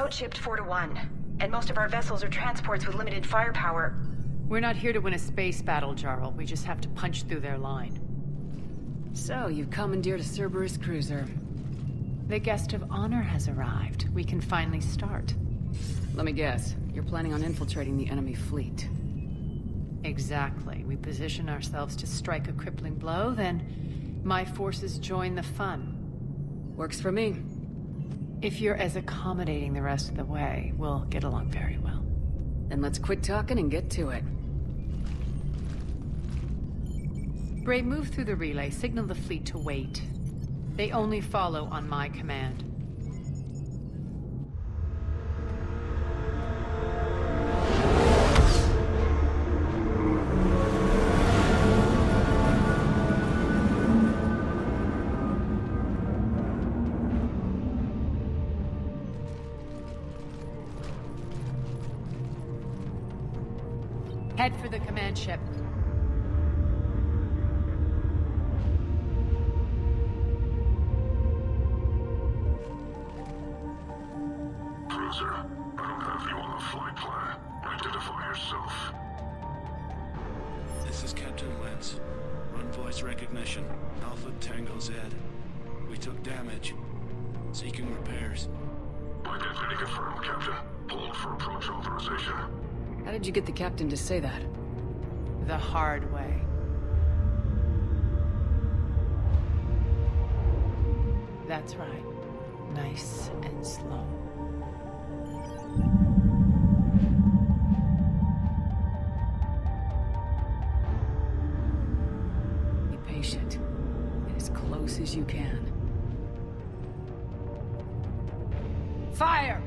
outshipped 4-1, and most of our vessels are transports with limited firepower. We're not here to win a space battle, Jarl. We just have to punch through their line. So, you've commandeered a Cerberus cruiser. The guest of honor has arrived. We can finally start. Let me guess. You're planning on infiltrating the enemy fleet. Exactly. We position ourselves to strike a crippling blow, then my forces join the fun. Works for me. If you're as accommodating the rest of the way, we'll get along very well. Then let's quit talking and get to it. Bray, move through the relay. Signal the fleet to wait. They only follow on my command. Head for the command ship. Cruiser, I don't have you on the flight plan. Identify yourself. This is Captain Wentz. Run voice recognition. Alpha Tango Z. We took damage. Seeking repairs. Identity confirmed, Captain. Hold for approach authorization. How did you get the captain to say that? The hard way. That's right. Nice and slow. Be patient. Get as close as you can. Fire!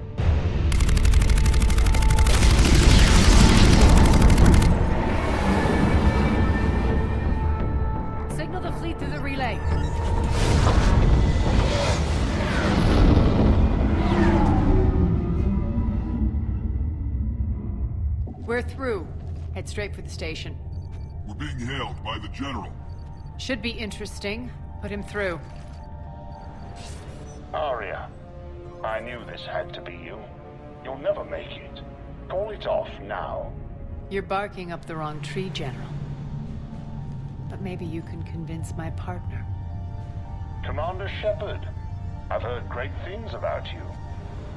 Signal the fleet through the relay. We're through. Head straight for the station. We're being hailed by the General. Should be interesting. Put him through. Arya, I knew this had to be you. You'll never make it. Call it off now. You're barking up the wrong tree, General. But maybe you can convince my partner. Commander Shepard, I've heard great things about you.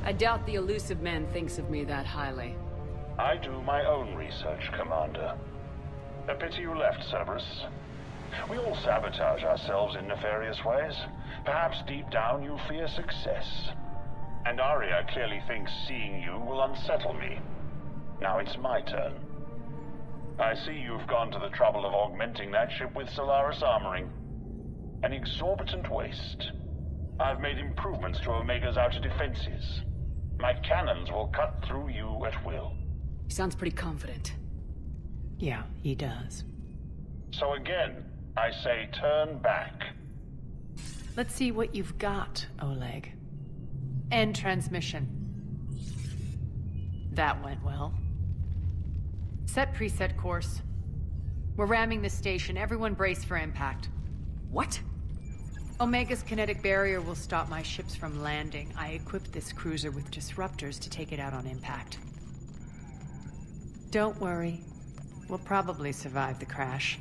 I doubt the elusive man thinks of me that highly. I do my own research, Commander. A pity you left, Cerberus. We all sabotage ourselves in nefarious ways. Perhaps deep down you fear success. And Arya clearly thinks seeing you will unsettle me. Now it's my turn. I see you've gone to the trouble of augmenting that ship with Solaris armoring. An exorbitant waste. I've made improvements to Omega's outer defenses. My cannons will cut through you at will. He sounds pretty confident. Yeah, he does. So again, I say turn back. Let's see what you've got, Oleg. End transmission. That went well. Set preset course. We're ramming the station. Everyone brace for impact. What? Omega's kinetic barrier will stop my ships from landing. I equipped this cruiser with disruptors to take it out on impact. Don't worry. We'll probably survive the crash.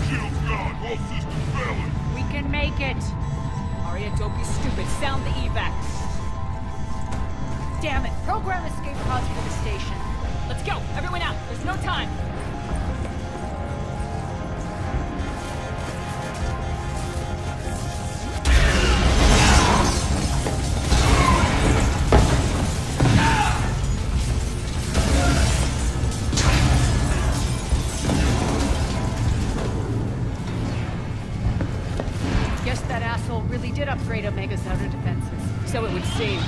Shields gone. All systems failing. We can make it! Arya, don't be stupid. Sound the evac. Damn it! Program escape pods for the station. Let's go! Everyone out! There's no time! Guess that asshole really did upgrade Omega's outer defenses. So it would seem.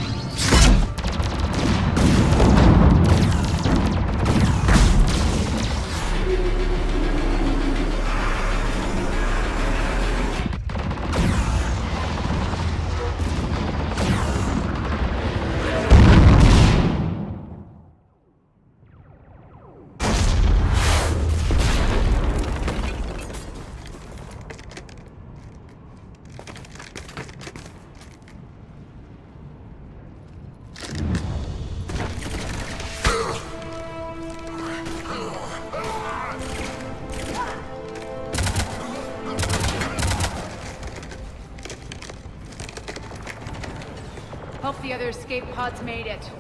other escape pods made it.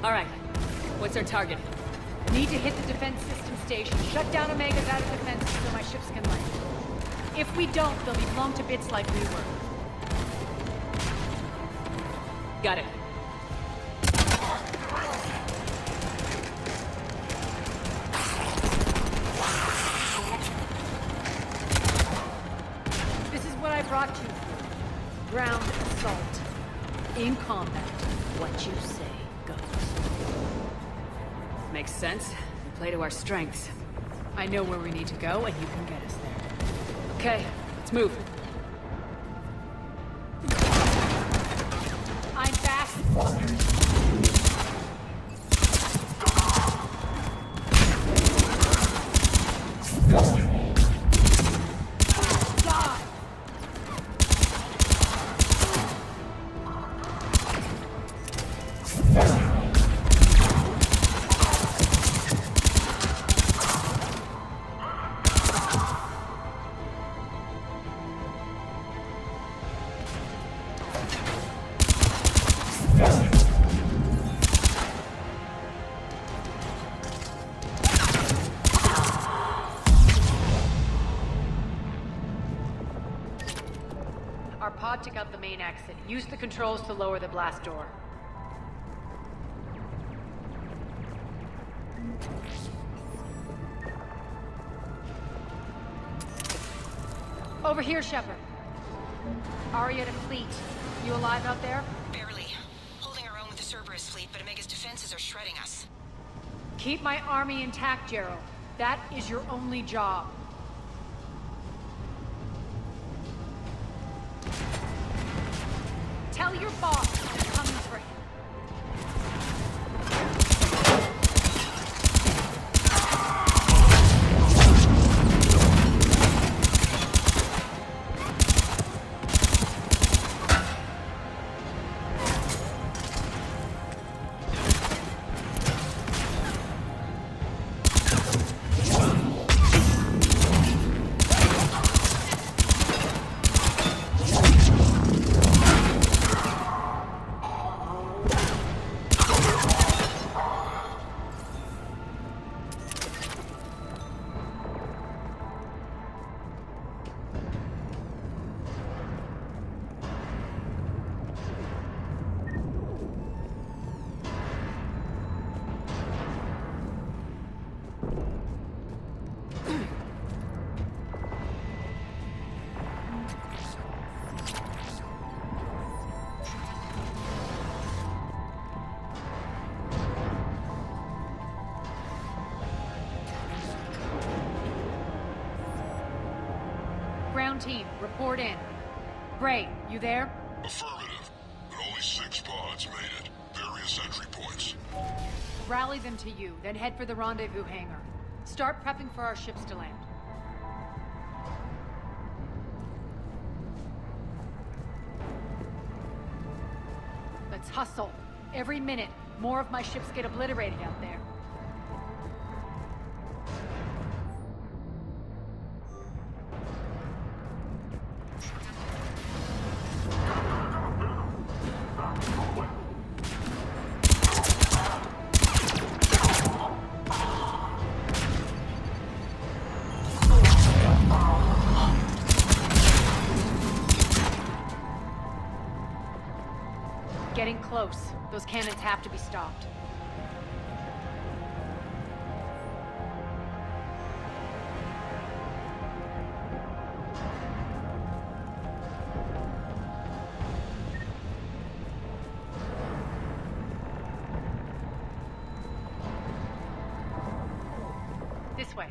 All right. What's our target? Need to hit the defense system station. Shut down Omega's out of defenses so my ships can land. If we don't, they'll be blown to bits like we were. Got it. This is what I brought you for. Ground assault. In combat, what you say goes. Makes sense. We play to our strengths. I know where we need to go, and you can get us there. Okay, let's move. I'm back. Die! Our pod took out the main exit. Use the controls to lower the blast door. Over here, Shepard. Aria to fleet. You alive out there? Barely. Holding our own with the Cerberus fleet, but Omega's defenses are shredding us. Keep my army intact, Gerald. That is your only job. Tell your boss I'm coming for him. Ground team, report in. Bray, you there? Affirmative, but only 6 pods made it. Various entry points. Rally them to you, then head for the rendezvous hangar. Start prepping for our ships to land. Let's hustle. Every minute, more of my ships get obliterated out there. Getting close. Those cannons have to be stopped. This way.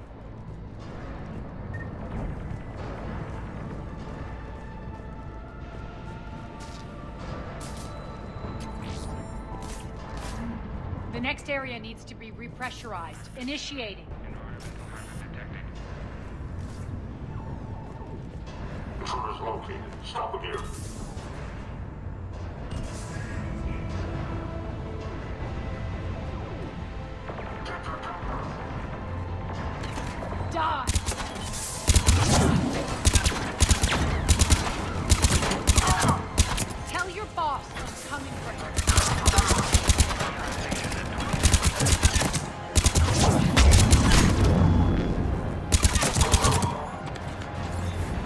The next area needs to be repressurized. Initiating. Intruders located. Stop again. Die! Tell your boss. I'm coming for him.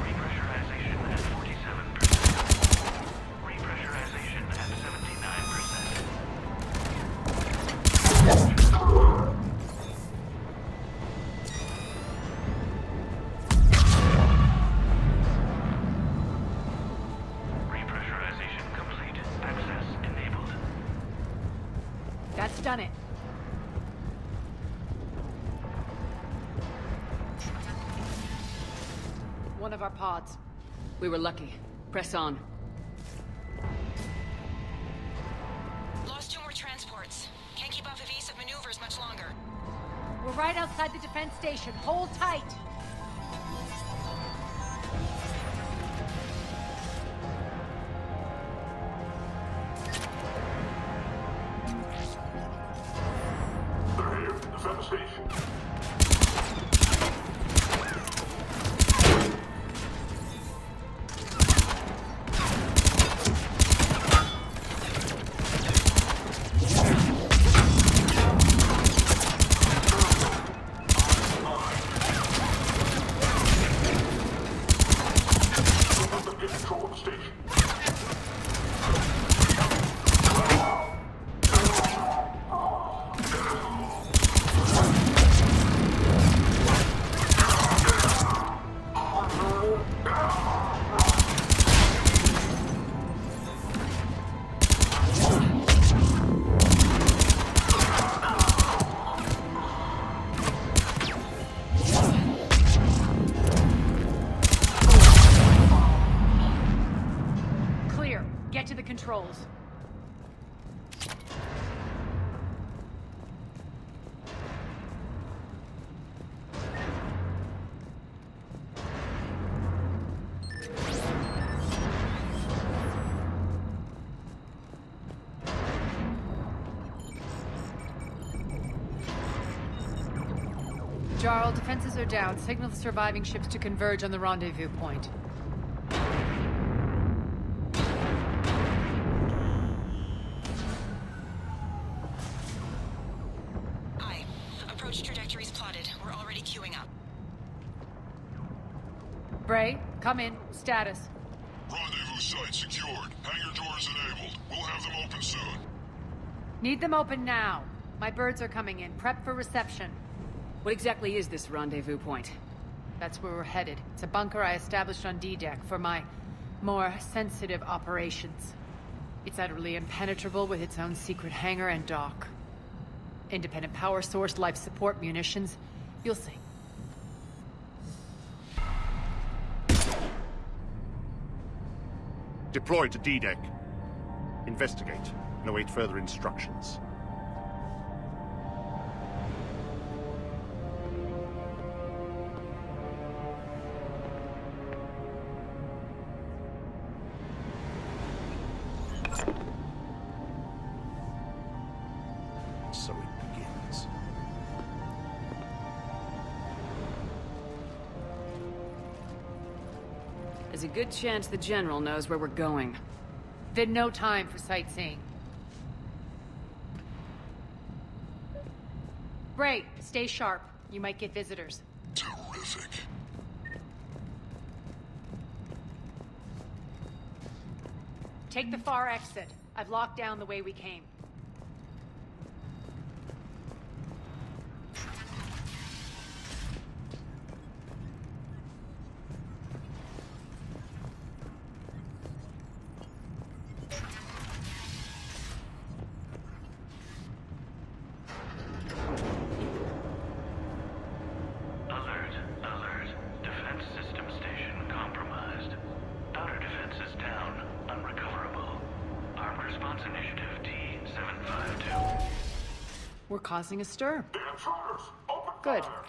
Repressurization at 47%. Repressurization at 79%. Repressurization complete. Access enabled. That's done it. One of our pods. We were lucky. Press on. Lost 2 more transports. Can't keep up evasive maneuvers much longer. We're right outside the defense station. Hold tight. They're here. Defend the station. Let them get control of the station. Clear. Get to the controls. Jarl, defenses are down. Signal the surviving ships to converge on the rendezvous point. Aye. Approach trajectories plotted. We're already queuing up. Bray, come in. Status. Rendezvous site secured. Hangar doors enabled. We'll have them open soon. Need them open now. My birds are coming in. Prep for reception. What exactly is this rendezvous point? That's where we're headed. It's a bunker I established on D-Deck for my more sensitive operations. It's utterly impenetrable with its own secret hangar and dock. Independent power source, life support, munitions. You'll see. Deploy to D-Deck. Investigate and await further instructions. So it begins. There's a good chance the General knows where we're going. Then no time for sightseeing. Bray, stay sharp. You might get visitors. Terrific. Take the far exit. I've locked down the way we came. Alert, alert. Defense system station compromised. Outer defenses down, unrecoverable. Armed response initiative T-752. We're causing a stir. The intruders! Open Good. fire!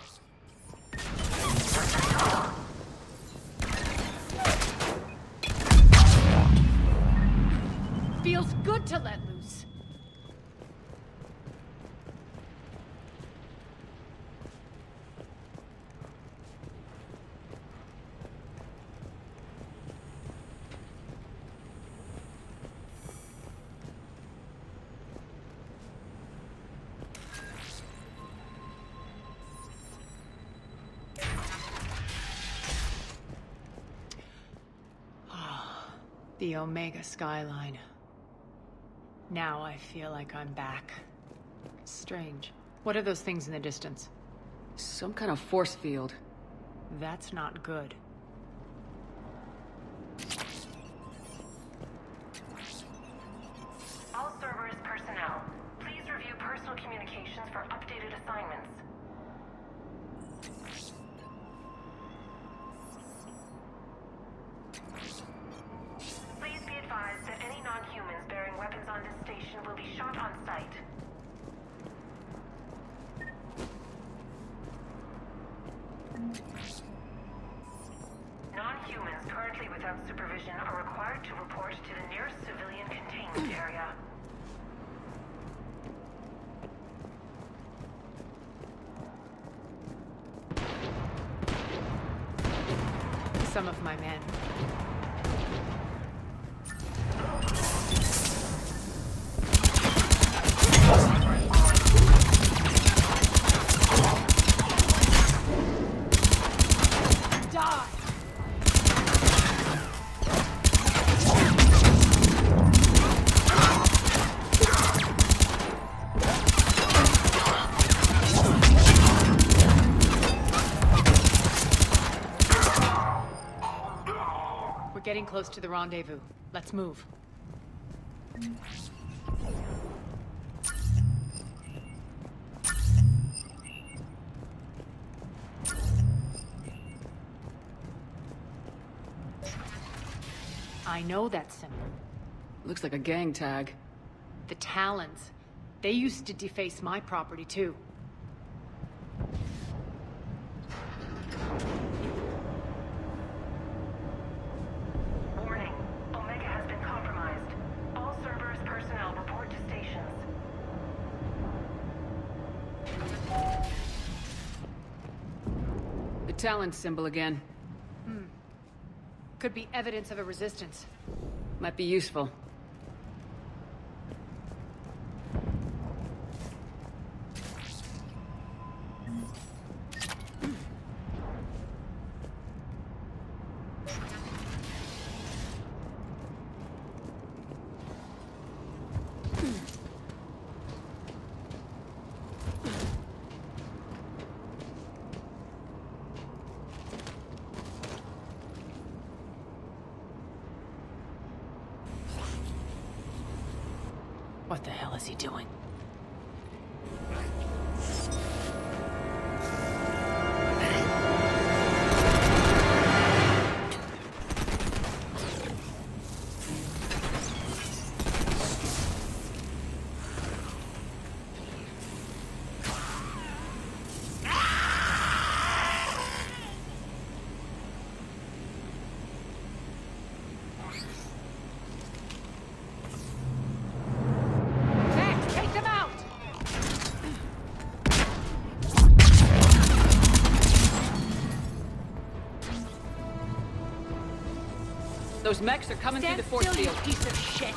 Feels good to let loose. The Omega skyline. Now I feel like I'm back. Strange. What are those things in the distance? Some kind of force field. That's not good. All Cerberus personnel, please review personal communications for updated assignments. Please be advised that any non-humans bearing weapons on this station will be shot on sight. Non-humans currently without supervision are required to report to the nearest civilian containment area. Some of my men. Getting close to the rendezvous. Let's move. I know that symbol. Looks like a gang tag. The Talons. They used to deface my property too. Warning. Omega has been compromised. All Cerberus personnel report to stations. The Talon symbol again. Could be evidence of a resistance. Might be useful. What the hell is he doing? Those mechs are coming through the force Stand still, field. you piece of shit!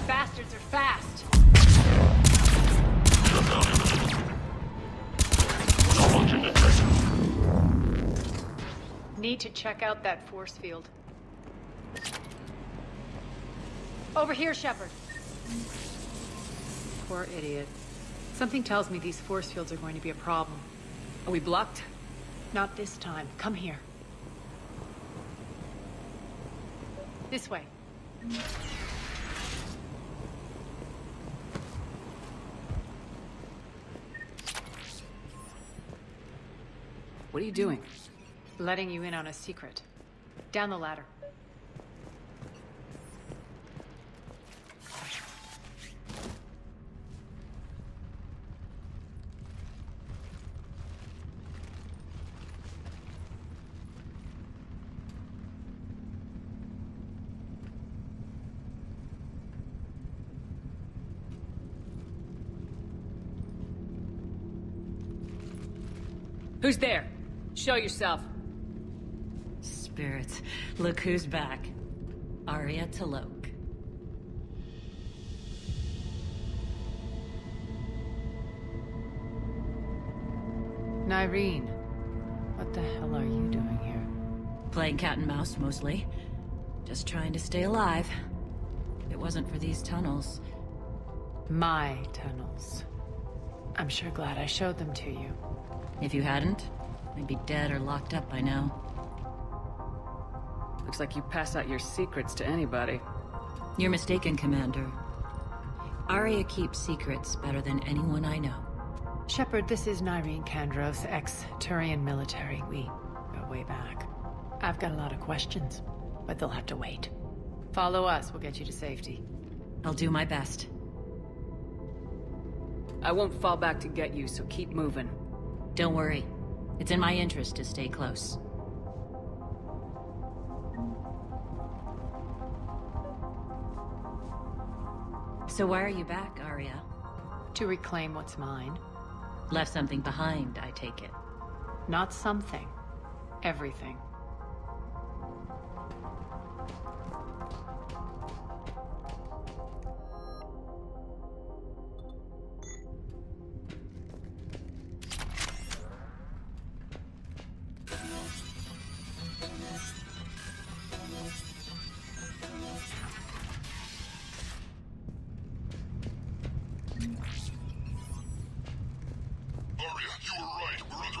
Bastards are fast! Need to check out that force field. Over here, Shepard. Poor idiot. Something tells me these force fields are going to be a problem. Are we blocked? Not this time. Come here. This way. What are you doing? Letting you in on a secret. Down the ladder. Who's there? Show yourself. Spirits, look who's back. Arya Talok. Nyreen, what the hell are you doing here? Playing cat and mouse, mostly. Just trying to stay alive. If it wasn't for these tunnels. My tunnels. I'm sure glad I showed them to you. If you hadn't, I'd be dead or locked up by now. Looks like you pass out your secrets to anybody. You're mistaken, Commander. Arya keeps secrets better than anyone I know. Shepard, this is Nyreen Kandros, ex-Turian military. We go way back. I've got a lot of questions, but they'll have to wait. Follow us, we'll get you to safety. I'll do my best. I won't fall back to get you, so keep moving. Don't worry. It's in my interest to stay close. So why are you back, Arya? To reclaim what's mine. Left something behind, I take it. Not something. Everything.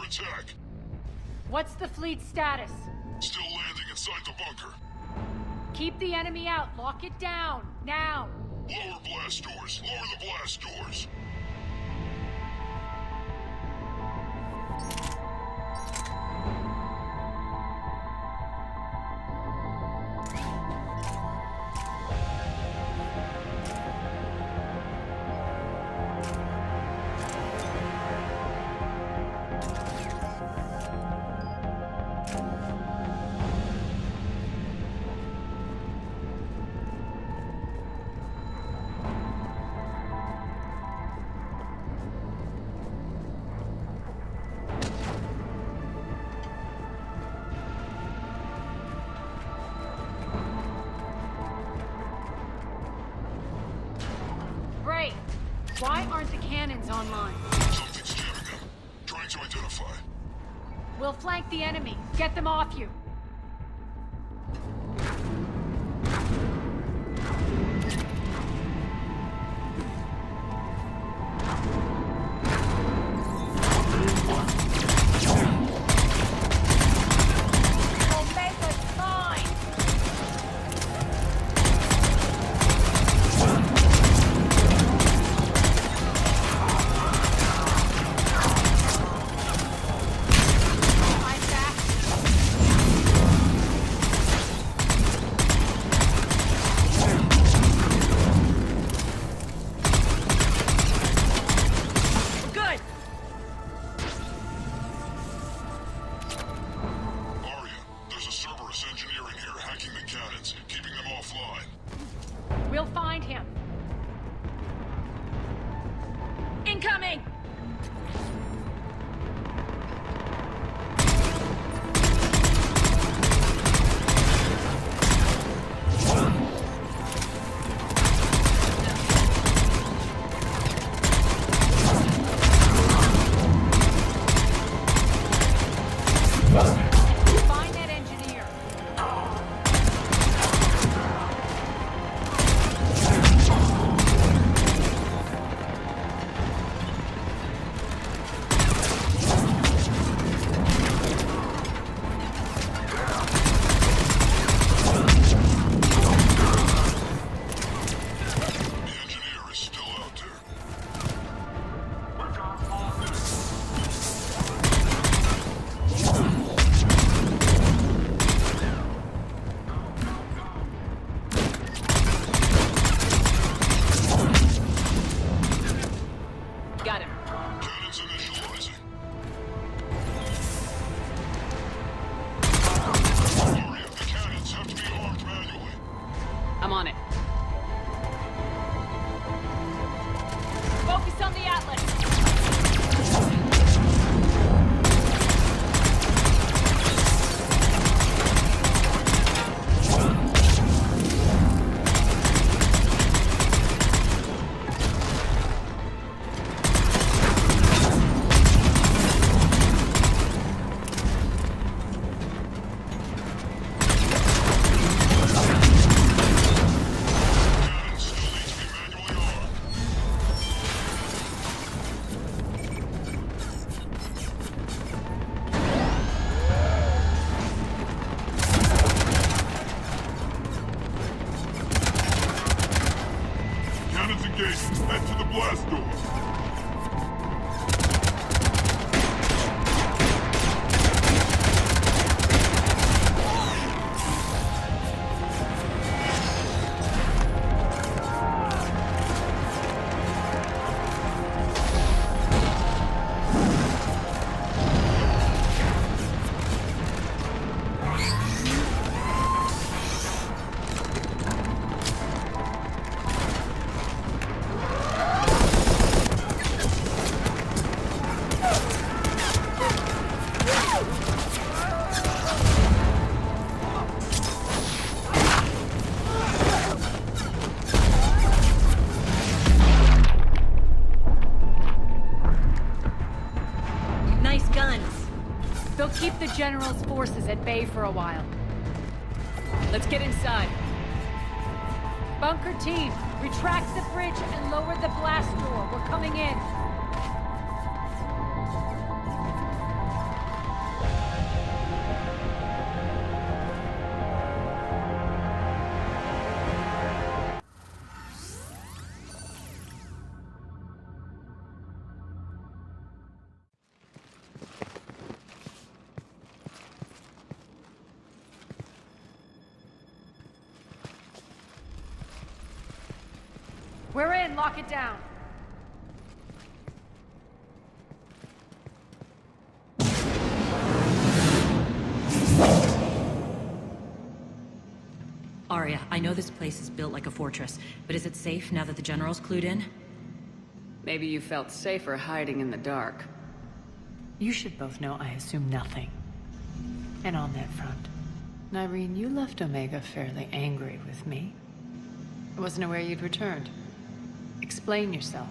Attack. What's the fleet status? Still landing inside the bunker. Keep the enemy out. Lock it down. Now. Lower blast doors. Lower the blast doors. Why aren't the cannons online? Something's jamming them. Trying to identify. We'll flank the enemy. Get them off you. bay for a while. Let's get inside. Bunker team, retract the bridge and lower the blast door. We're coming in. We're in, lock it down. Arya, I know this place is built like a fortress, but is it safe now that the General's clued in? Maybe you felt safer hiding in the dark. You should both know I assume nothing. And on that front, Nyreen, you left Omega fairly angry with me. I wasn't aware you'd returned. Explain yourself.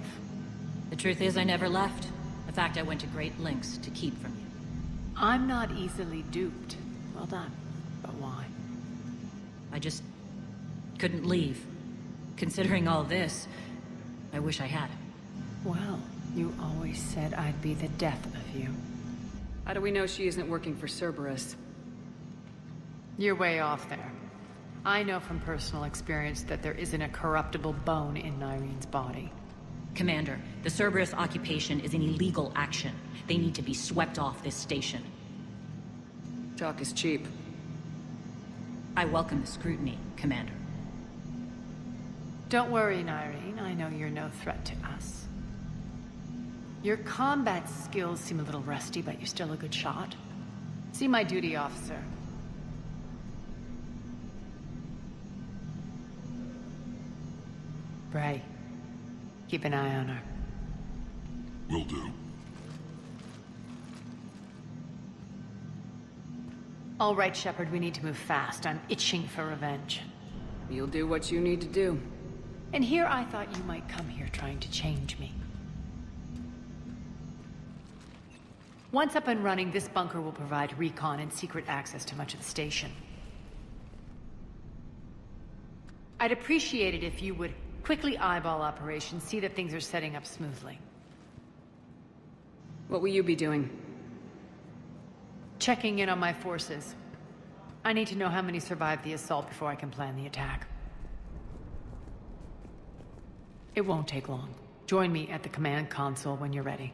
The truth is, I never left. In fact, I went to great lengths to keep from you. I'm not easily duped. Well done. But why? I just couldn't leave. Considering all this, I wish I had. Well, you always said I'd be the death of you. How do we know she isn't working for Cerberus? You're way off there. I know from personal experience that there isn't a corruptible bone in Nyreen's body. Commander, the Cerberus occupation is an illegal action. They need to be swept off this station. Talk is cheap. I welcome the scrutiny, Commander. Don't worry, Nyreen. I know you're no threat to us. Your combat skills seem a little rusty, but you're still a good shot. See my duty officer. Bray, keep an eye on her. Will do. All right, Shepard, we need to move fast. I'm itching for revenge. You'll do what you need to do. And here I thought you might come here trying to change me. Once up and running, this bunker will provide recon and secret access to much of the station. I'd appreciate it if you would quickly eyeball operations, see that things are setting up smoothly. What will you be doing? Checking in on my forces. I need to know how many survived the assault before I can plan the attack. It won't take long. Join me at the command console when you're ready.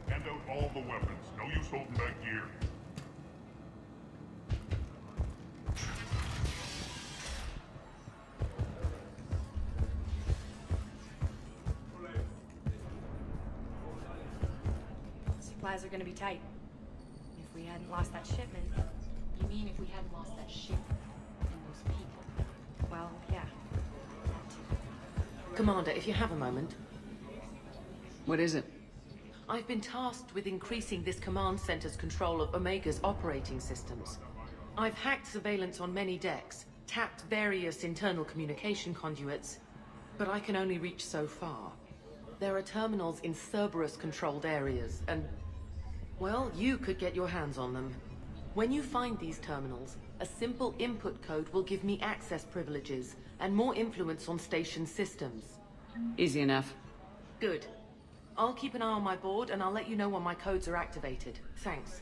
Hand out all the weapons. No use holding back gear. Supplies are gonna be tight. If we hadn't lost that shipment. You mean if we hadn't lost that ship and those people? Well, yeah. Commander, if you have a moment. What is it? I've been tasked with increasing this command center's control of Omega's operating systems. I've hacked surveillance on many decks, tapped various internal communication conduits, but I can only reach so far. There are terminals in Cerberus-controlled areas, and, well, you could get your hands on them. When you find these terminals, a simple input code will give me access privileges and more influence on station systems. Easy enough. Good. I'll keep an eye on my board, and I'll let you know when my codes are activated. Thanks.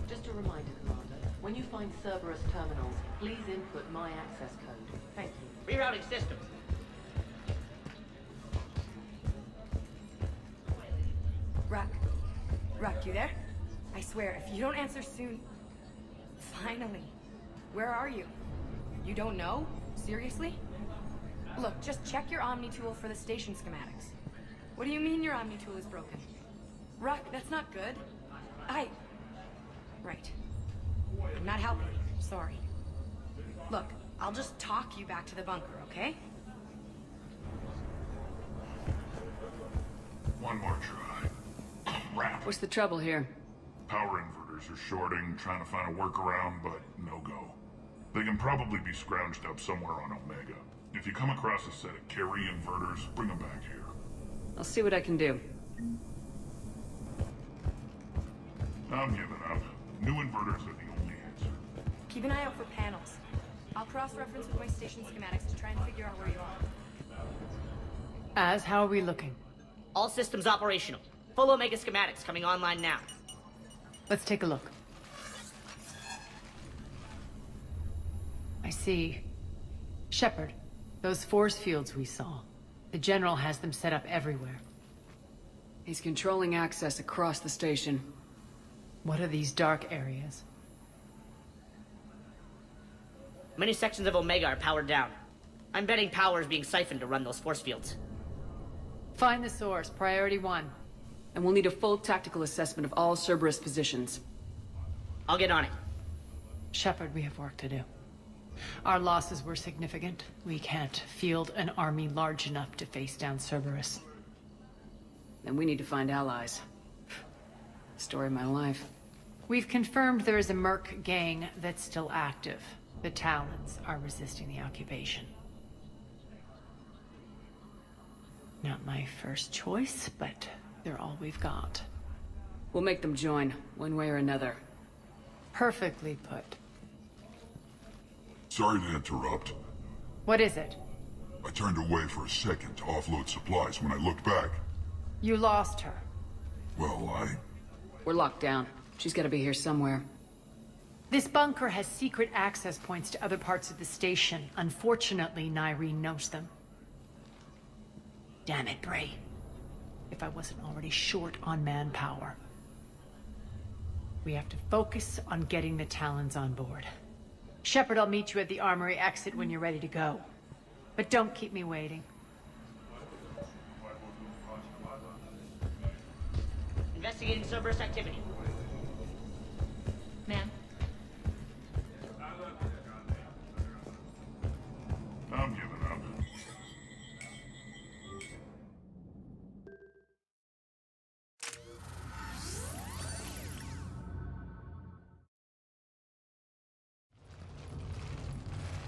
Just a reminder, Commander. When you find Cerberus terminals, please input my access code. Thank you. Rerouting systems. Ruck, you there? I swear, if you don't answer soon... Finally. Where are you? You don't know? Seriously? Look, just check your Omni tool for the station schematics. What do you mean your Omni tool is broken? Ruck, that's not good. Right. I'm not helping you. Sorry. Look, I'll just talk you back to the bunker, okay? One more try. Crap. What's the trouble here? Power inverters operators are shorting, trying to find a workaround, but no go. They can probably be scrounged up somewhere on Omega. If you come across a set of carry inverters, bring them back here. I'll see what I can do. I'm giving up. New inverters are the only answer. Keep an eye out for panels. I'll cross-reference with my station schematics to try and figure out where you are. How are we looking? All systems operational. Full Omega schematics coming online now. Let's take a look. I see. Shepard, those force fields we saw. The General has them set up everywhere. He's controlling access across the station. What are these dark areas? Many sections of Omega are powered down. I'm betting power is being siphoned to run those force fields. Find the source, priority 1. And we'll need a full tactical assessment of all Cerberus positions. I'll get on it. Shepard, we have work to do. Our losses were significant. We can't field an army large enough to face down Cerberus. Then we need to find allies. Story of my life. We've confirmed there is a Merc gang that's still active. The Talons are resisting the occupation. Not my first choice, but they're all we've got. We'll make them join, one way or another. Perfectly put. Sorry to interrupt. What is it? I turned away for a second to offload supplies. When I looked back... You lost her. Well, We're locked down. She's gotta be here somewhere. This bunker has secret access points to other parts of the station. Unfortunately, Nyreen knows them. Damn it, Bray. If I wasn't already short on manpower. We have to focus on getting the Talons on board. Shepard, I'll meet you at the armory exit when you're ready to go. But don't keep me waiting. Investigating Cerberus activity. Ma'am? I'm giving up.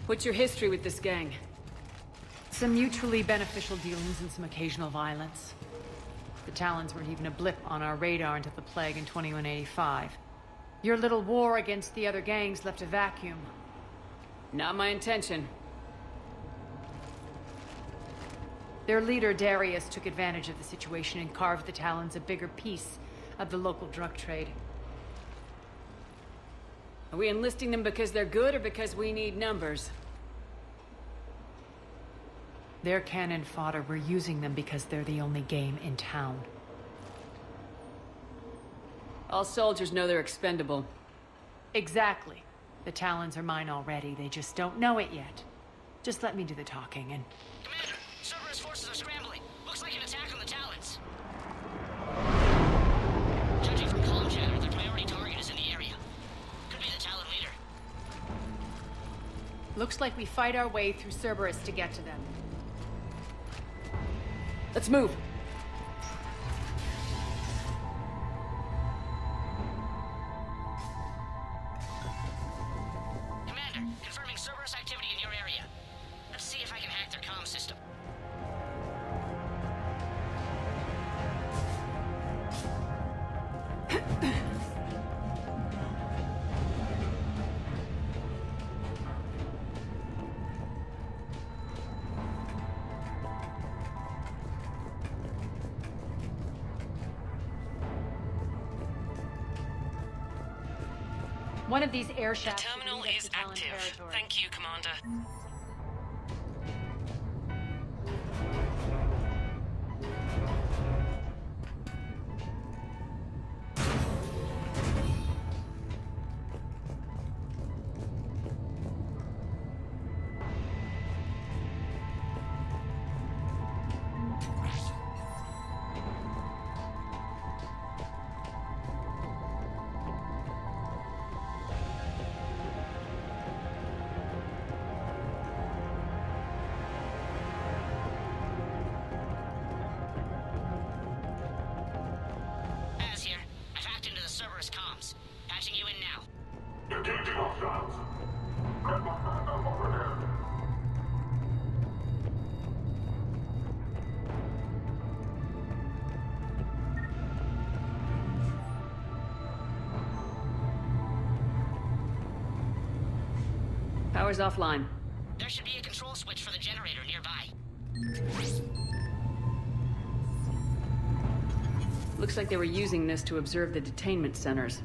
What's your history with this gang? Some mutually beneficial dealings and some occasional violence. The Talons weren't even a blip on our radar until the Plague in 2185. Your little war against the other gangs left a vacuum. Not my intention. Their leader, Darius, took advantage of the situation and carved the Talons a bigger piece of the local drug trade. Are we enlisting them because they're good or because we need numbers? They're cannon fodder. We're using them because they're the only game in town. All soldiers know they're expendable. Exactly. The Talons are mine already. They just don't know it yet. Just let me do the talking and... Commander, Cerberus forces are scrambling. Looks like an attack on the Talons. Judging from comm chatter, their priority target is in the area. Could be the Talon leader. Looks like we fight our way through Cerberus to get to them. Let's move. Commander, confirming Cerberus activity in your area. Let's see if I can hack their comm system. One of these air shafts... The terminal is active. Thank you, Commander. Power's offline. There should be a control switch for the generator nearby. Looks like they were using this to observe the detainment centers.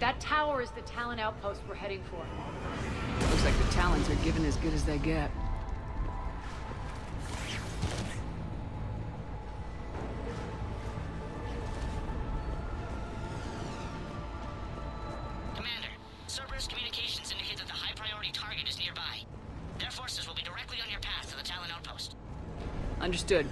That tower is the Talon outpost we're heading for. Looks like the Talons are given as good as they get. Commander, Cerberus communications indicate that the high-priority target is nearby. Their forces will be directly on your path to the Talon outpost. Understood.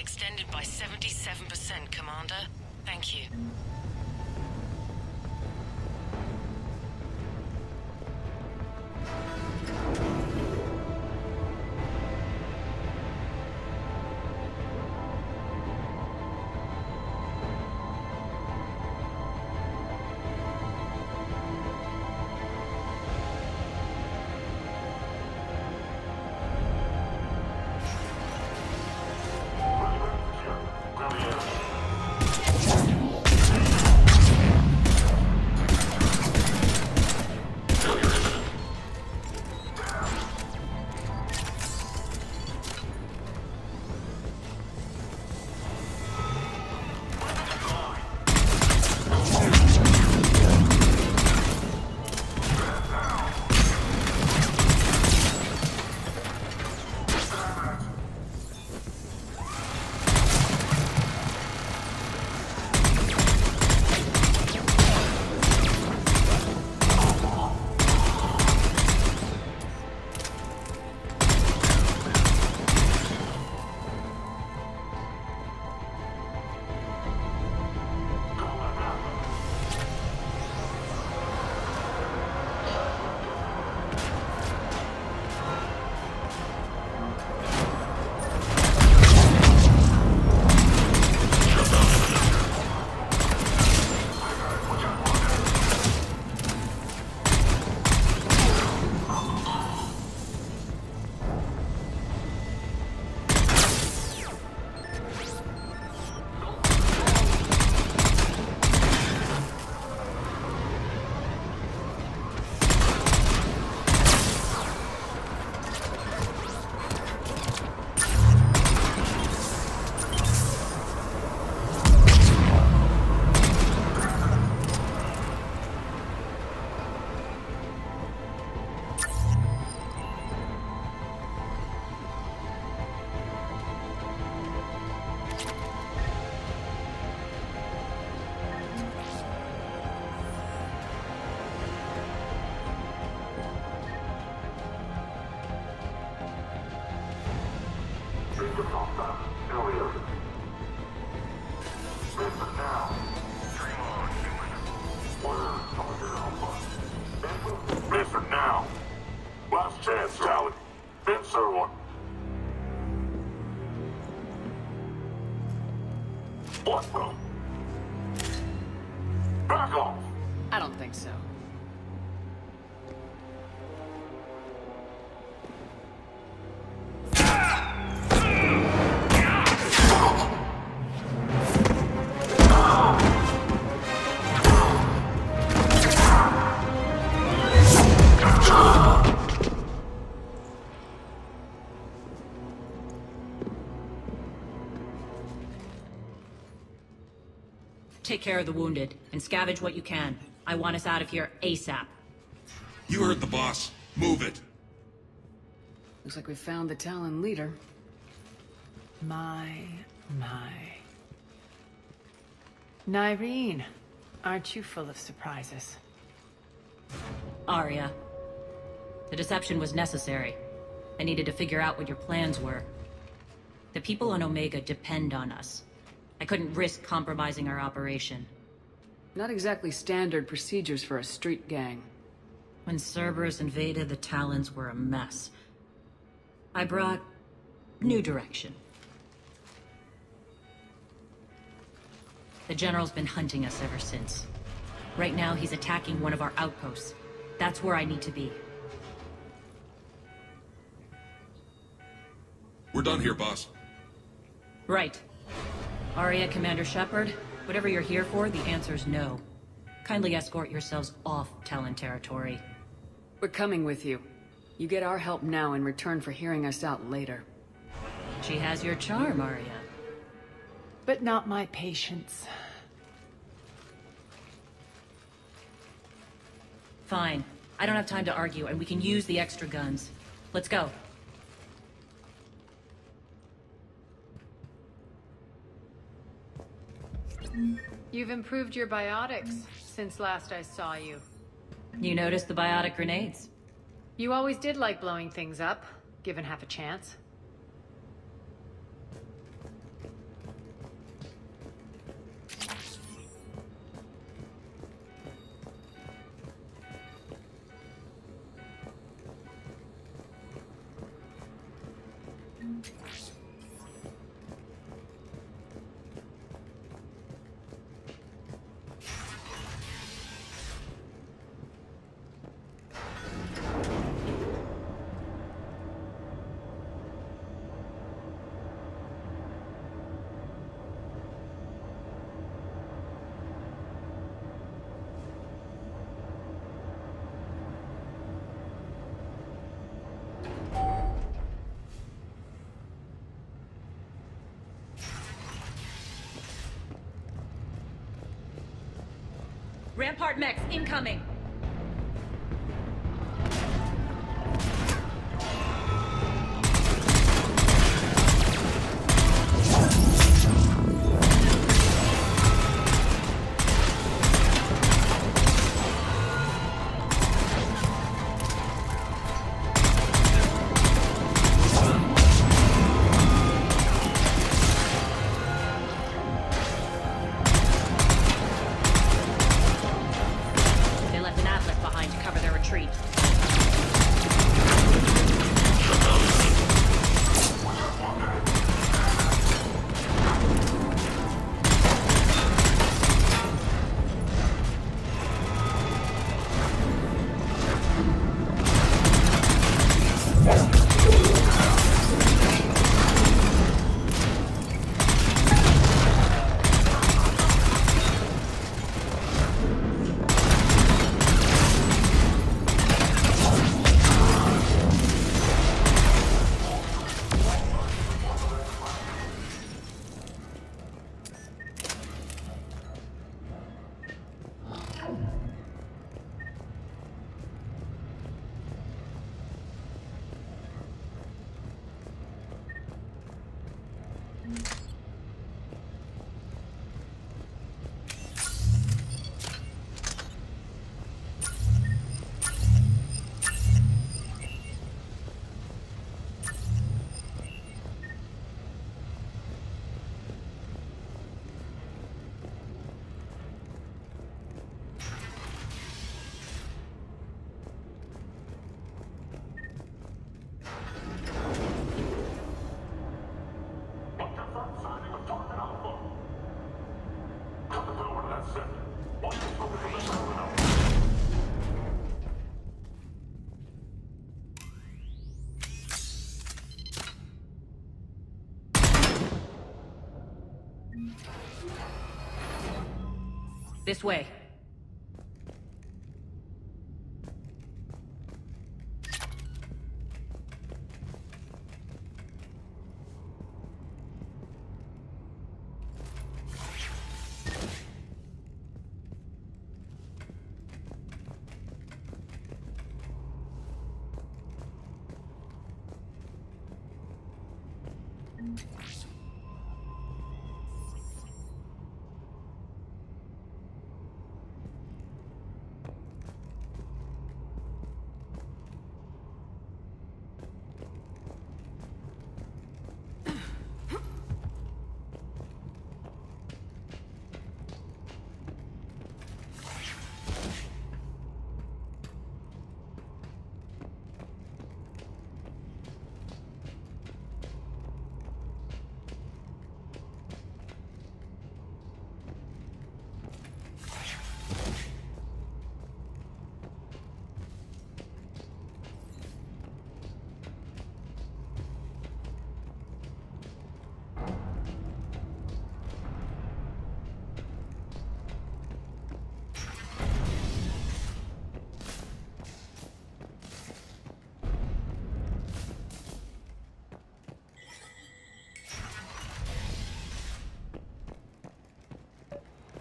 extended by 77%, Commander. Thank you. Back off! I don't think so. Take care of the wounded, and scavenge what you can. I want us out of here ASAP. You heard the boss. Move it. Looks like we found the Talon leader. My. Nyreen, aren't you full of surprises? Arya. The deception was necessary. I needed to figure out what your plans were. The people on Omega depend on us. I couldn't risk compromising our operation. Not exactly standard procedures for a street gang. When Cerberus invaded, the Talons were a mess. I brought new direction. The General's been hunting us ever since. Right now, he's attacking one of our outposts. That's where I need to be. We're done here, boss. Right. Arya, Commander Shepard, whatever you're here for, the answer's no. Kindly escort yourselves off Talon territory. We're coming with you. You get our help now in return for hearing us out later. She has your charm, Arya. But not my patience. Fine. I don't have time to argue, and we can use the extra guns. Let's go. You've improved your biotics since last I saw you. You noticed the biotic grenades? You always did like blowing things up, given half a chance. Rampart mechs incoming! This way.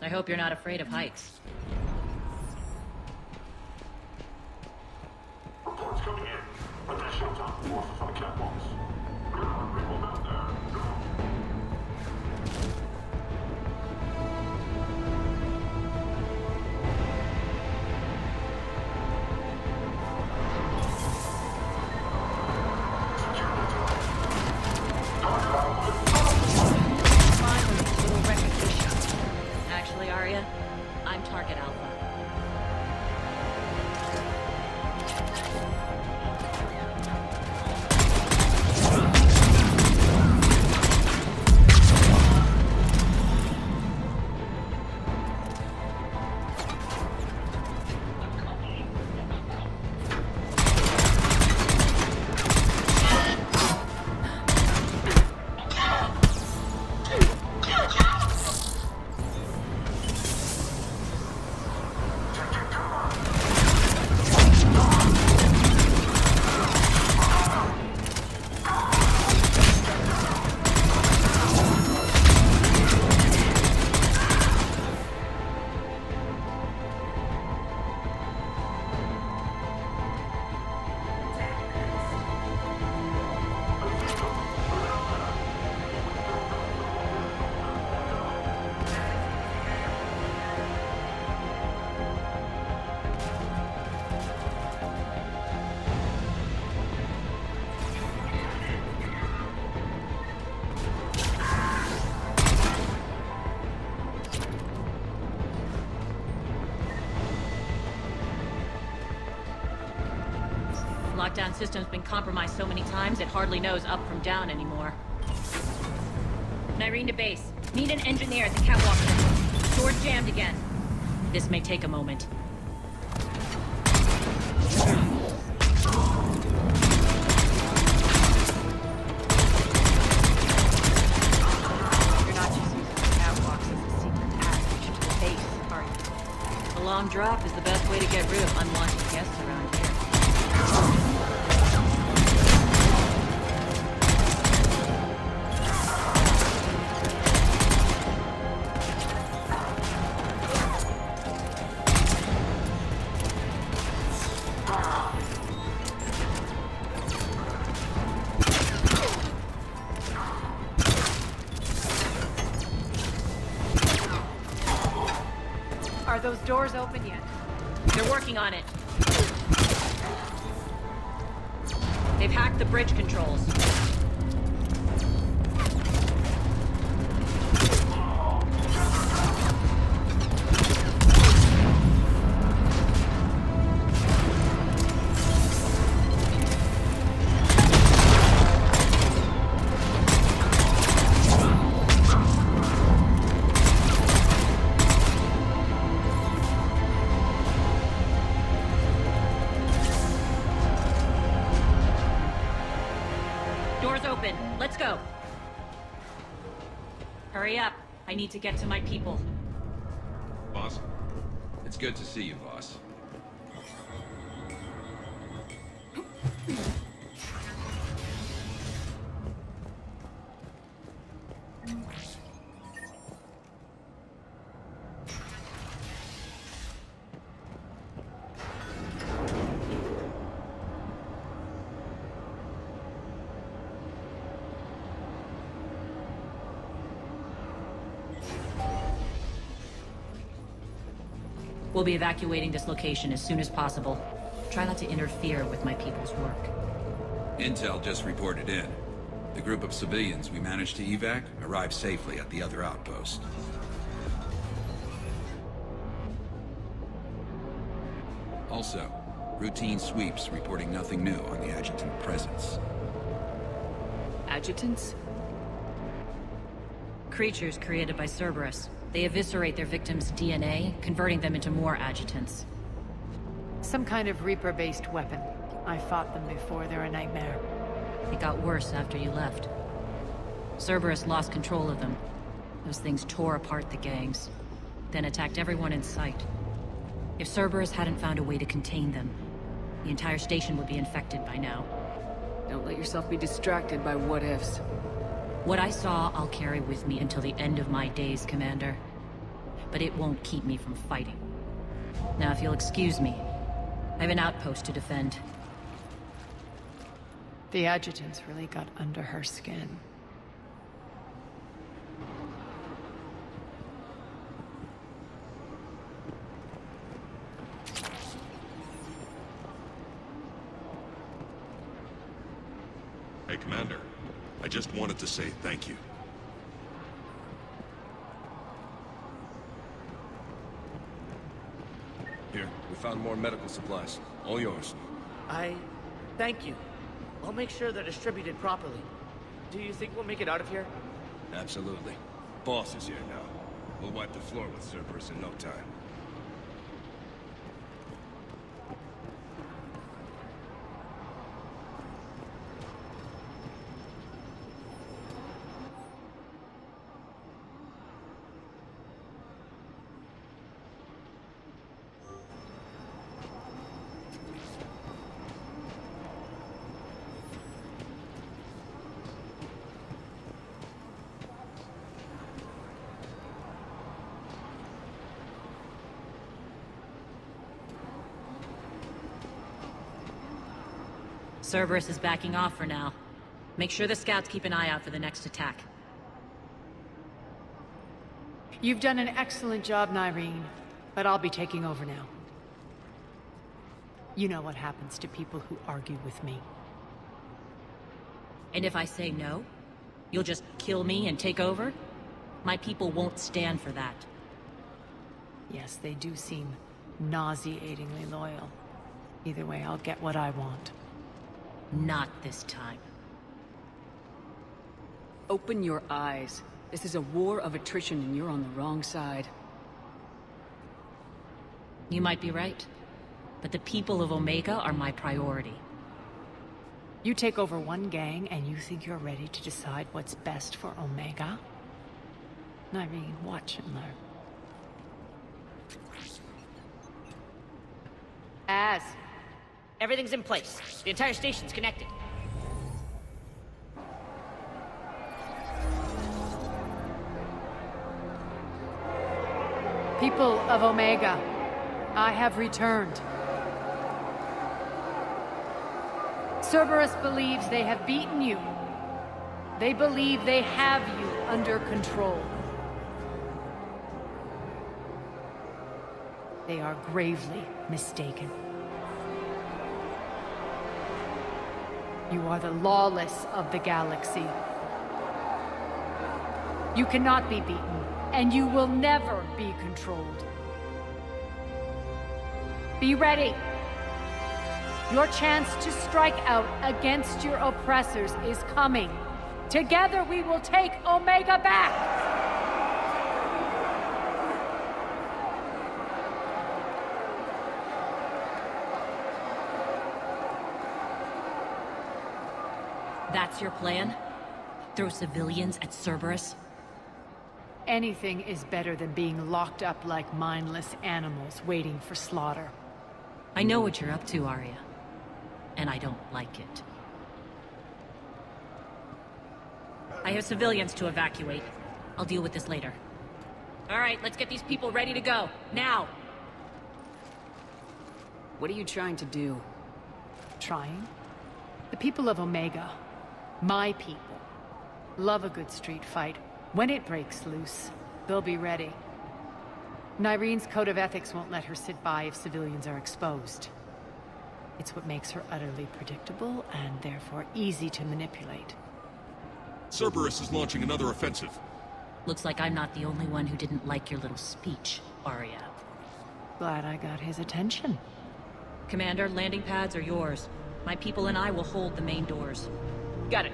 I hope you're not afraid of heights. Reports coming in, but they're shut down forces on the catwalks. There are people down there. Go. Actually, Arya, I'm target alpha. Lockdown system's been compromised so many times, it hardly knows up from down anymore. Nyreen to base. Need an engineer at the catwalk. Door's jammed again. This may take a moment. You're not just using the catwalks as a secret passage to the base, are you? A long drop is the best way to get rid of unwanted guests around here. Are those doors open yet? They're working on it. They've hacked the bridge controls. Doors open. Let's go. Hurry up. I need to get to my people. Boss, It's good to see you, boss. We'll be evacuating this location as soon as possible. Try not to interfere with my people's work. Intel just reported in. The group of civilians we managed to evac arrived safely at the other outpost. Also, routine sweeps reporting nothing new on the adjutant presence. Adjutants? Creatures created by Cerberus. They eviscerate their victims' DNA, converting them into more adjutants. Some kind of Reaper-based weapon. I fought them before, they're a nightmare. It got worse after you left. Cerberus lost control of them. Those things tore apart the gangs, then attacked everyone in sight. If Cerberus hadn't found a way to contain them, the entire station would be infected by now. Don't let yourself be distracted by what-ifs. What I saw, I'll carry with me until the end of my days, Commander. But it won't keep me from fighting. Now, if you'll excuse me, I have an outpost to defend. The adjutants really got under her skin. Hey, Commander. I just wanted to say thank you. Here, we found more medical supplies. All yours. Thank you. I'll make sure they're distributed properly. Do you think we'll make it out of here? Absolutely. Boss is here now. We'll wipe the floor with Cerberus in no time. Cerberus is backing off for now. Make sure the scouts keep an eye out for the next attack. You've done an excellent job, Nyreen, but I'll be taking over now. You know what happens to people who argue with me. And if I say no, you'll just kill me and take over? My people won't stand for that. Yes, they do seem nauseatingly loyal. Either way, I'll get what I want. Not this time. Open your eyes. This is a war of attrition and you're on the wrong side. You might be right, but the people of Omega are my priority. You take over one gang and you think you're ready to decide what's best for Omega? Nyreen, watch and learn. Everything's in place. The entire station's connected. People of Omega, I have returned. Cerberus believes they have beaten you. They believe they have you under control. They are gravely mistaken. You are the lawless of the galaxy. You cannot be beaten, and you will never be controlled. Be ready. Your chance to strike out against your oppressors is coming. Together we will take Omega back! That's your plan? Throw civilians at Cerberus? Anything is better than being locked up like mindless animals waiting for slaughter. I know what you're up to, Arya. And I don't like it. I have civilians to evacuate. I'll deal with this later. All right, let's get these people ready to go. Now! What are you trying to do? Trying? The people of Omega, my people, love a good street fight. When it breaks loose, they'll be ready. Nyrene's code of ethics won't let her sit by if civilians are exposed. It's what makes her utterly predictable and therefore easy to manipulate. Cerberus is launching another offensive. Looks like I'm not the only one who didn't like your little speech, Arya. Glad I got his attention. Commander, landing pads are yours. My people and I will hold the main doors. Got it.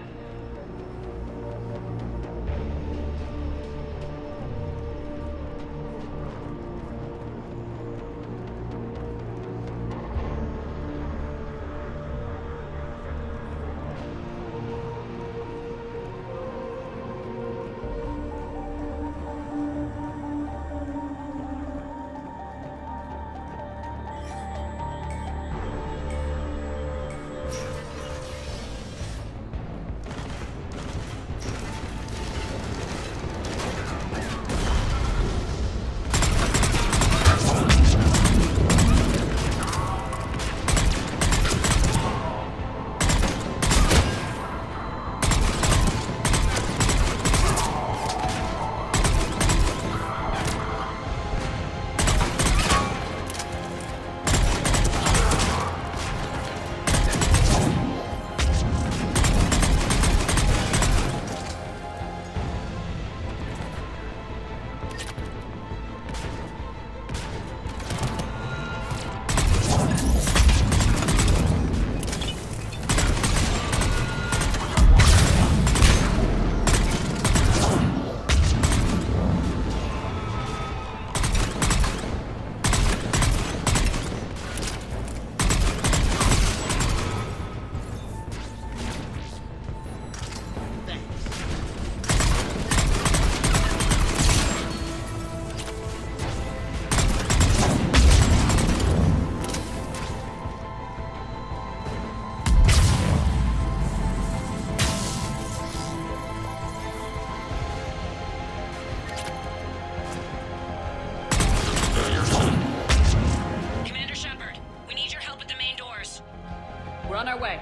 We're on our way.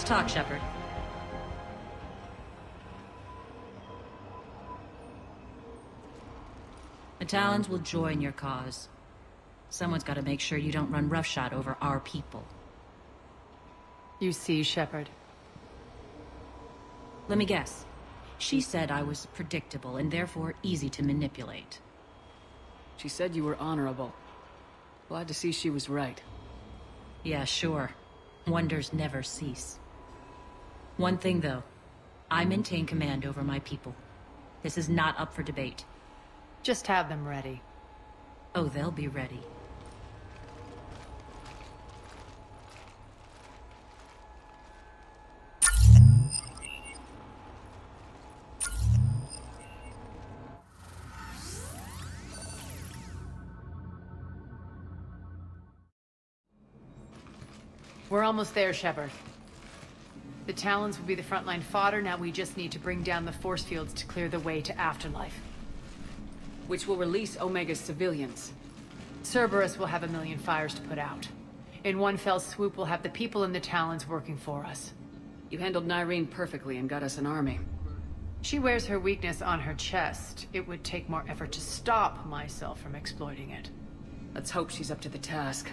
Let's talk, Shepard. The Talons will join your cause. Someone's got to make sure you don't run roughshod over our people. You see, Shepard? Let me guess. She said I was predictable and therefore easy to manipulate. She said you were honorable. Glad to see she was right. Yeah, sure. Wonders never cease. One thing, though. I maintain command over my people. This is not up for debate. Just have them ready. Oh, they'll be ready. We're almost there, Shepard. The Talons will be the frontline fodder, now we just need to bring down the force fields to clear the way to Afterlife. Which will release Omega's civilians. Cerberus will have a million fires to put out. In one fell swoop, we'll have the people in the Talons working for us. You handled Nyreen perfectly and got us an army. She wears her weakness on her chest. It would take more effort to stop myself from exploiting it. Let's hope she's up to the task.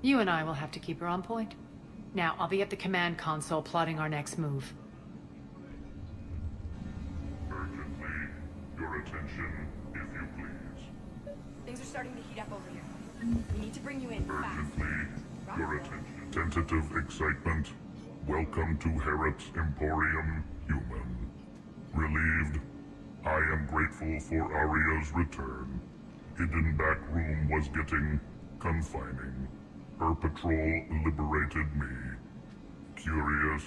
You and I will have to keep her on point. Now, I'll be at the command console plotting our next move. Urgently, your attention, if you please. Things are starting to heat up over here. We need to bring you in fast. Urgently, your attention. Tentative excitement. Welcome to Harrot's Emporium, human. Relieved, I am grateful for Aria's return. Hidden back room was getting confining. Her patrol liberated me. Curious,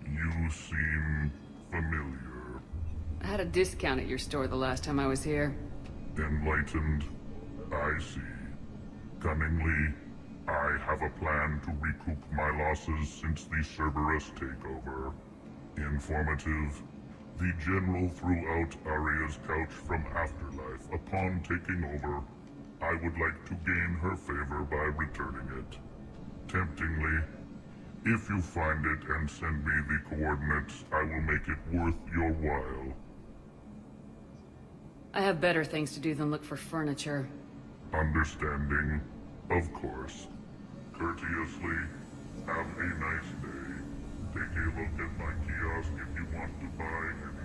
you seem familiar. I had a discount at your store the last time I was here. Enlightened, I see. Cunningly, I have a plan to recoup my losses since the Cerberus takeover. Informative, the General threw out Aria's couch from Afterlife. Upon taking over, I would like to gain her favor by returning it. Temptingly, if you find it and send me the coordinates, I will make it worth your while. I have better things to do than look for furniture. Understanding, of course. Courteously, have a nice day. Take a look at my kiosk if you want to buy anything.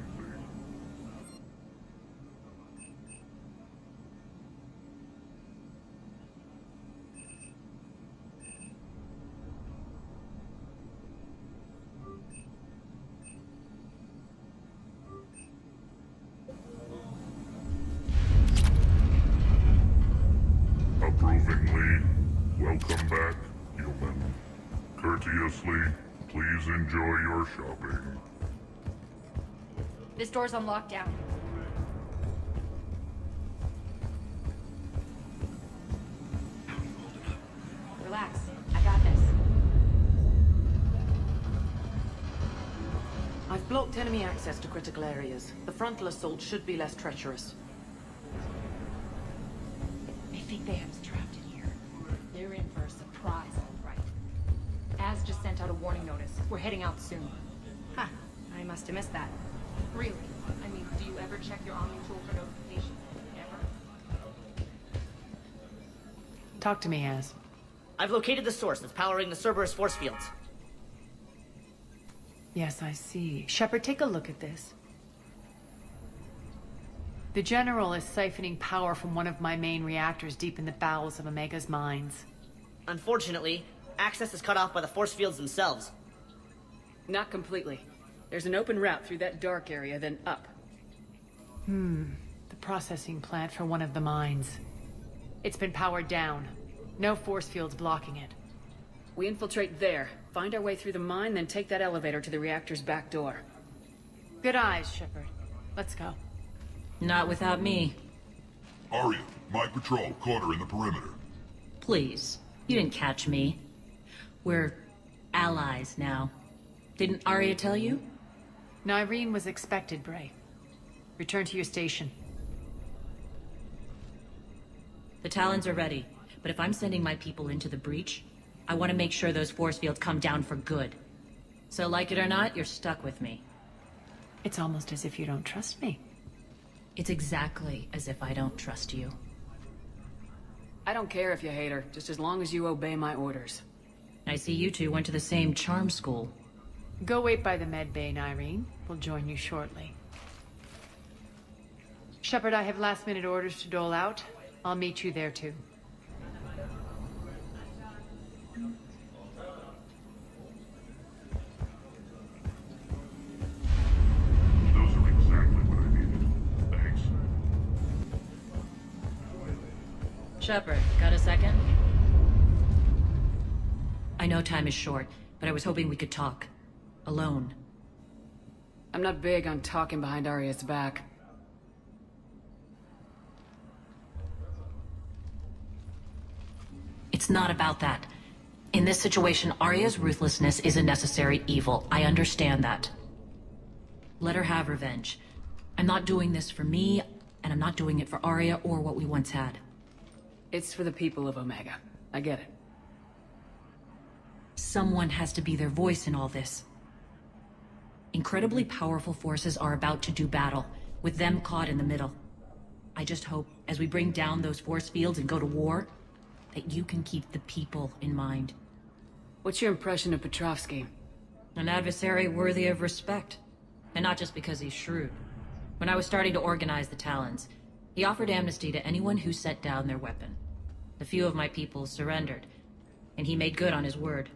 Approvingly, welcome back, human. Courteously, please enjoy your shopping. This door's on lockdown. Relax. I got this. I've blocked enemy access to critical areas. The frontal assault should be less treacherous. I think they have us trapped in here. They're in for a surprise, all right. Az just sent out a warning notice. We're heading out soon. Huh. I must have missed that. Really? I mean, do you ever check your Omni tool for notifications? Ever? Talk to me, Az. I've located the source that's powering the Cerberus force fields. Yes, I see. Shepard, take a look at this. The General is siphoning power from one of my main reactors deep in the bowels of Omega's mines. Unfortunately, access is cut off by the force fields themselves. Not completely. There's an open route through that dark area, then up. The processing plant for one of the mines. It's been powered down. No force fields blocking it. We infiltrate there, find our way through the mine, then take that elevator to the reactor's back door. Good eyes, Shepard. Let's go. Not without me. Aria, my patrol, caught her in the perimeter. Please. You didn't catch me. We're allies now. Didn't Aria tell you? Nyreen was expected, Bray. Return to your station. The Talons are ready, but if I'm sending my people into the breach, I want to make sure those force fields come down for good. So like it or not, you're stuck with me. It's almost as if you don't trust me. It's exactly as if I don't trust you. I don't care if you hate her, just as long as you obey my orders. I see you two went to the same charm school. Go wait by the med bay, Nyreen. We'll join you shortly. Shepard, I have last-minute orders to dole out. I'll meet you there, too. Those are exactly what I needed. Thanks. Shepard, got a second? I know time is short, but I was hoping we could talk. Alone. I'm not big on talking behind Aria's back. It's not about that. In this situation, Aria's ruthlessness is a necessary evil. I understand that. Let her have revenge. I'm not doing this for me, and I'm not doing it for Aria or what we once had. It's for the people of Omega. I get it. Someone has to be their voice in all this. Incredibly powerful forces are about to do battle, with them caught in the middle. I just hope, as we bring down those force fields and go to war, that you can keep the people in mind. What's your impression of Petrovsky? An adversary worthy of respect. And not just because he's shrewd. When I was starting to organize the Talons, he offered amnesty to anyone who set down their weapon. A few of my people surrendered, and he made good on his word.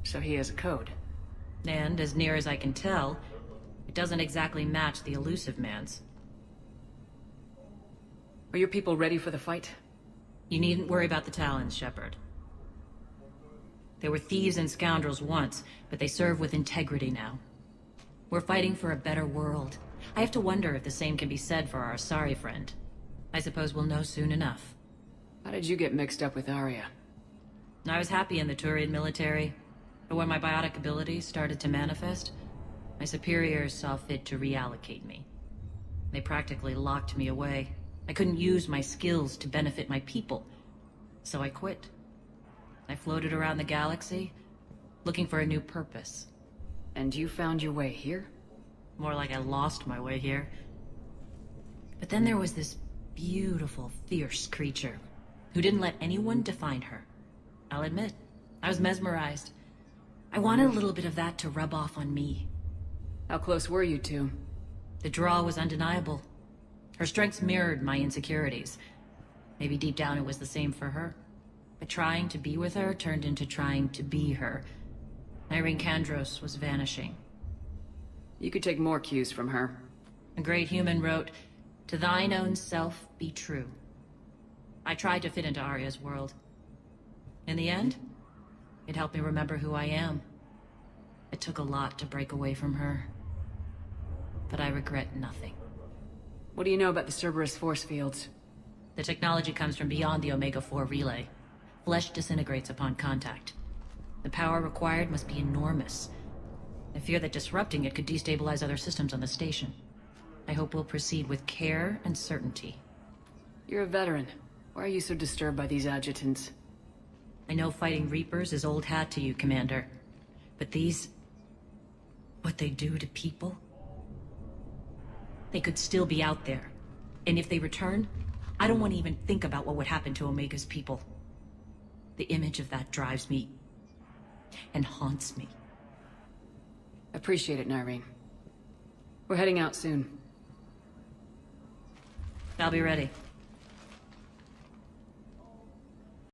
So he has a code. And, as near as I can tell, it doesn't exactly match the elusive man's. Are your people ready for the fight? You needn't worry about the Talons, Shepard. They were thieves and scoundrels once, but they serve with integrity now. We're fighting for a better world. I have to wonder if the same can be said for our Asari friend. I suppose we'll know soon enough. How did you get mixed up with Arya? I was happy in the Turian military, but when my biotic abilities started to manifest, my superiors saw fit to reallocate me. They practically locked me away. I couldn't use my skills to benefit my people, so I quit. I floated around the galaxy, looking for a new purpose. And you found your way here? More like I lost my way here. But then there was this beautiful, fierce creature who didn't let anyone define her. I'll admit, I was mesmerized. I wanted a little bit of that to rub off on me. How close were you two? The draw was undeniable. Her strengths mirrored my insecurities. Maybe deep down it was the same for her. But trying to be with her turned into trying to be her. Irene Kandros was vanishing. You could take more cues from her. A great human wrote, "To thine own self be true." I tried to fit into Arya's world. In the end, it helped me remember who I am. It took a lot to break away from her. But I regret nothing. What do you know about the Cerberus force fields? The technology comes from beyond the Omega-4 relay. Flesh disintegrates upon contact. The power required must be enormous. I fear that disrupting it could destabilize other systems on the station. I hope we'll proceed with care and certainty. You're a veteran. Why are you so disturbed by these adjutants? I know fighting Reapers is old hat to you, Commander. But these... what they do to people? They could still be out there. And if they return, I don't want to even think about what would happen to Omega's people. The image of that drives me... and haunts me. Appreciate it, Nyreen. We're heading out soon. I'll be ready.